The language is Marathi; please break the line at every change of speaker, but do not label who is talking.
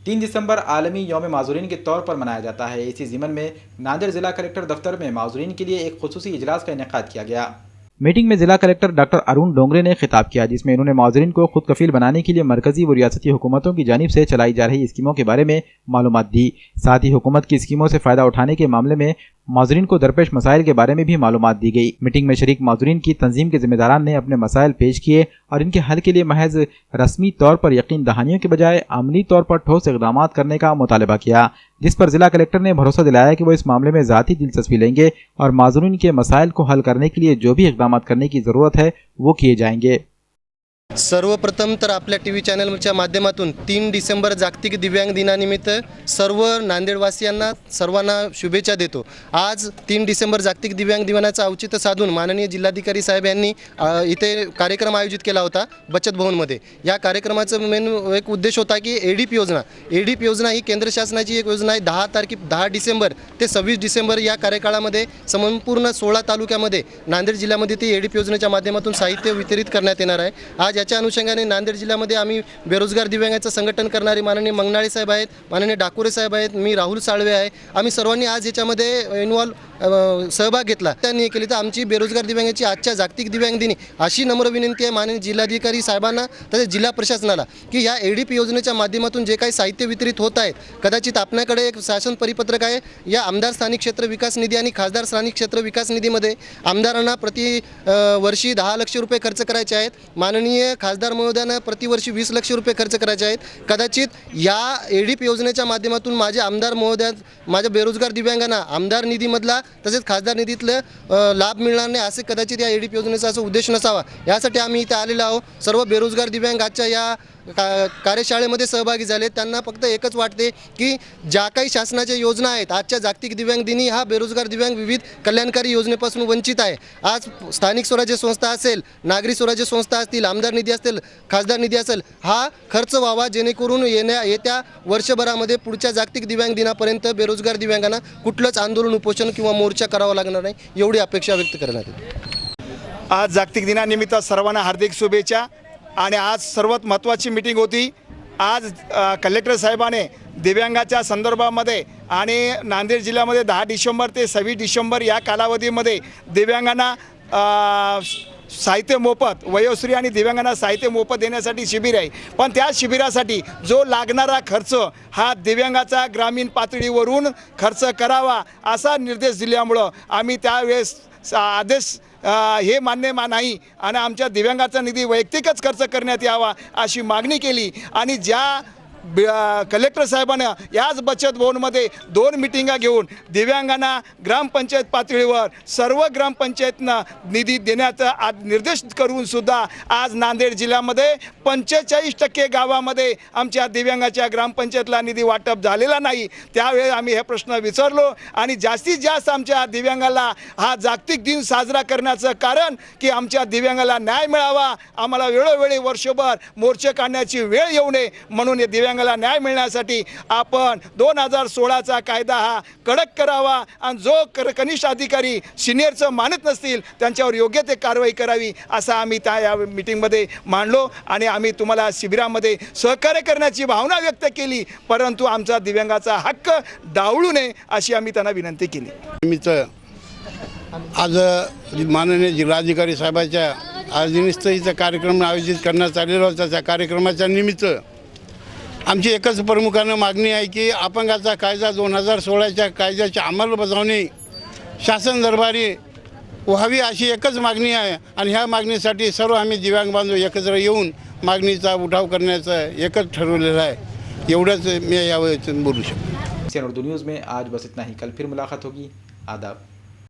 3 दिसंबर आलमी यौम माजूरीन के तौर पर मनाया जाता है। इसी ज़िमन में नांदेड़ जिला कलेक्टर दफ्तर में माजूरीन के लिए एक खुसूसी इजलास का इनेकाद किया गया। मीटिंग में जिला कलेक्टर डॉक्टर अरुण डोंगरे ने खिताब किया, जिसमें उन्होंने माजूरीन को खुद कफील बनाने के लिए मरकजी व रियासती हुकूमतों की जानिब से चलाई जा रही स्कीमों के बारे में मालूमात दी। साथ ही हुकूमत की स्कीमों से फ़ायदा उठाने के मामले में माजूरीन को दरपेश मसाइल के बारे में भी मालूमात दी गई। मीटिंग में शरीक माजूरीन की तंजीम के जिम्मेदारान ने अपने मसाइल पेश किए और इनके हल के लिए महज रस्मी तौर पर यकीन दहानियों के बजाय अमली तौर पर ठोस इक़दाम करने का मुतालबा किया, जिस पर जिला कलेक्टर ने भरोसा दिलाया कि वो इस मामले में ज़ाती दिलचस्पी लेंगे और माजूरीन के मसाइल को हल करने के लिए जो भी इक़दाम करने की ज़रूरत है वो किए जाएंगे।
सर्वप्रथम तर आपल्या टीव्ही चॅनलच्या माध्यमातून 3 डिसेंबर जागतिक दिव्यांग दिनानिमित्त सर्व नांदेडवासियांना सर्वांना शुभेच्छा देतो। आज 3 डिसेंबर जागतिक दिव्यांग दिनाचं औचित्य साधून माननीय जिल्हाधिकारी साहेब यांनी इथे कार्यक्रम आयोजित केला होता बचत भवनमध्ये। या कार्यक्रमाचा मेन एक उद्देश होता की एडीप योजना ही केंद्र शासनाची एक योजना आहे। 10 डिसेंबर ते 26 डिसेंबर या कार्यकाळामध्ये संपूर्ण 16 तालुक्यामध्ये नांदेड जिल्ह्यामध्ये ती एडीप योजनेच्या माध्यमातून साहित्य वितरित करण्यात येणार आहे। आज याच्या अनुषंगाने नांदेड जिल्ह्यामध्ये आम्ही बेरोजगार दिव्यांगाचं संघटन करणारे माननीय मंगनाळे साहेब आहेत, माननीय डाकुरे साहेब आहेत, मी राहुल साळवे आहे, आम्ही सर्वांनी आज याच्यामध्ये सहभाग घेतला। त्यांनी केली तर आमची बेरोजगार दिव्यांगाची आजच्या जागतिक दिव्यांग दिनी अशी नम्र विनंती आहे माननीय जिल्हाधिकारी साहेबांना तसेच जिल्हा प्रशासनाला की या एडीपी योजनेच्या माध्यमातून जे काही साहित्य वितरित होत आहेत, कदाचित आपल्याकडे एक शासन परिपत्रक आहे। या आमदार स्थानिक क्षेत्र विकास निधी आणि खासदार स्थानिक क्षेत्र विकास निधीमध्ये आमदारांना प्रति वर्षी 10 लाख रुपये खर्च करायचे आहेत। माननीय खासदार महोदयांना प्रतिवर्षी 20 लाख रुपये खर्च करायचे आहेत। कदाचित या एडीपी योजनेच्या माध्यमातून माझे आमदार महोदय माझ्या बेरोजगार दिव्यांगांना आमदार निधीमधला तसेच खासदार निधीतलं लाभ मिळणार नाही असे कदाचित या एडीपी योजनेचा असं उद्देश नसावा। यासाठी आम्ही इथे आलेलो आहोत। सर्व बेरोजगार दिव्यांग आजच्या या कार्यशाळेमध्ये सहभागी झाले। त्यांना फक्त एकच वाटते की ज्या काही शासनाच्या योजना आहेत, आजच्या जागतिक दिव्यांग दिनी हा बेरोजगार दिव्यांग विविध कल्याणकारी योजनेपासून वंचित आहे। आज स्थानिक स्वराज्य संस्था असेल, नागरी स्वराज्य संस्था असतील, आमदार निधी असेल, खासदार निधी असेल, हा खर्च व्हावा जेणेकरून येत्या वर्षभरामध्ये पुढच्या जागतिक दिव्यांग दिनापर्यंत बेरोजगार दिव्यांगांना कुठलंच आंदोलन, उपोषण किंवा मोर्चा करावा लागणार नाही, एवढी अपेक्षा व्यक्त करण्यात येते।
आज जागतिक दिनानिमित्त सर्वांना हार्दिक शुभेच्छा। आणि आज सर्वात महत्त्वाची मीटिंग होती। आज कलेक्टर साहेबाने दिव्यांगाच्या संदर्भामध्ये आणि नांदेड जिल्ह्यामध्ये 10 डिसेंबर ते 26 डिसेंबर या कालावधीमध्ये दिव्यांगांना साहित्य मोफत, वयोश्री आणि दिव्यांगांना साहित्य मोफत देण्यासाठी शिबिर आहे। पण त्या शिबिरासाठी जो लागणारा खर्च हा दिव्यांगाचा ग्रामीण पातळीवरून खर्च करावा असा निर्देश दिल्यामुळं आम्ही त्यावेळेस आदेश हे मान्य नाही आणि आमच्या दिव्यांगाचा निधी वैयक्तिकच खर्च करण्यात यावा अशी मागणी केली। आणि ज्या कलेक्टर साहेबांना याच बचत भवनमध्ये 2 मिटिंगा घेऊन दिव्यांगांना ग्रामपंचायत पातळीवर सर्व ग्रामपंचायतना निधी देण्याचा आज निर्देश करून सुद्धा आज नांदेड जिल्ह्यामध्ये 45% गावामध्ये आमच्या दिव्यांगाच्या ग्रामपंचायतला निधी वाटप झालेला नाही। त्यावेळी आम्ही हे प्रश्न विचारलो आणि जास्तीत जास्त आमच्या दिव्यांगाला हा जागतिक दिन साजरा करण्याचं कारण की आमच्या दिव्यांगाला न्याय मिळावा, आम्हाला वेळोवेळी वर्षभर मोर्चे काढण्याची वेळ येऊ नये म्हणून दिव्यांगाला न्याय मिळण्यासाठी आपण 2016चा कायदा हा कडक करावा आणि जो कनिष्ठ अधिकारी सिनियरचं मानत नसतील त्यांच्यावर योग्य ते कारवाई करावी असं आम्ही या मीटिंगमध्ये मांडलो। आणि आम्ही तुम्हाला शिबिरामध्ये सहकार्य करण्याची भावना व्यक्त केली, परंतु आमचा दिव्यांगाचा हक्क डावळू नये अशी आम्ही त्यांना विनंती केली।
आज माननीय जिल्हाधिकारी साहेबांच्या आदेशानुसार कार्यक्रम आयोजित करण्यात आलेला होता। त्या कार्यक्रमाच्या निमित्त आमची एकच प्रमुखानं मागणी आहे की अपंगाचा कायदा 2016च्या कायद्याची अंमलबजावणी शासन दरबारी व्हावी अशी एकच मागणी आहे। आणि ह्या मागणीसाठी सर्व आम्ही दिव्यांग बांधव एकत्र येऊन मागणीचा उठाव करण्याचं एकच ठरवलेलं आहे। एवढंच मी यावेळी बोलू शकतो।
उर्दू न्यूज़ में आज बस इतना ही। कल फिर मुलाकात होगी। आदाब।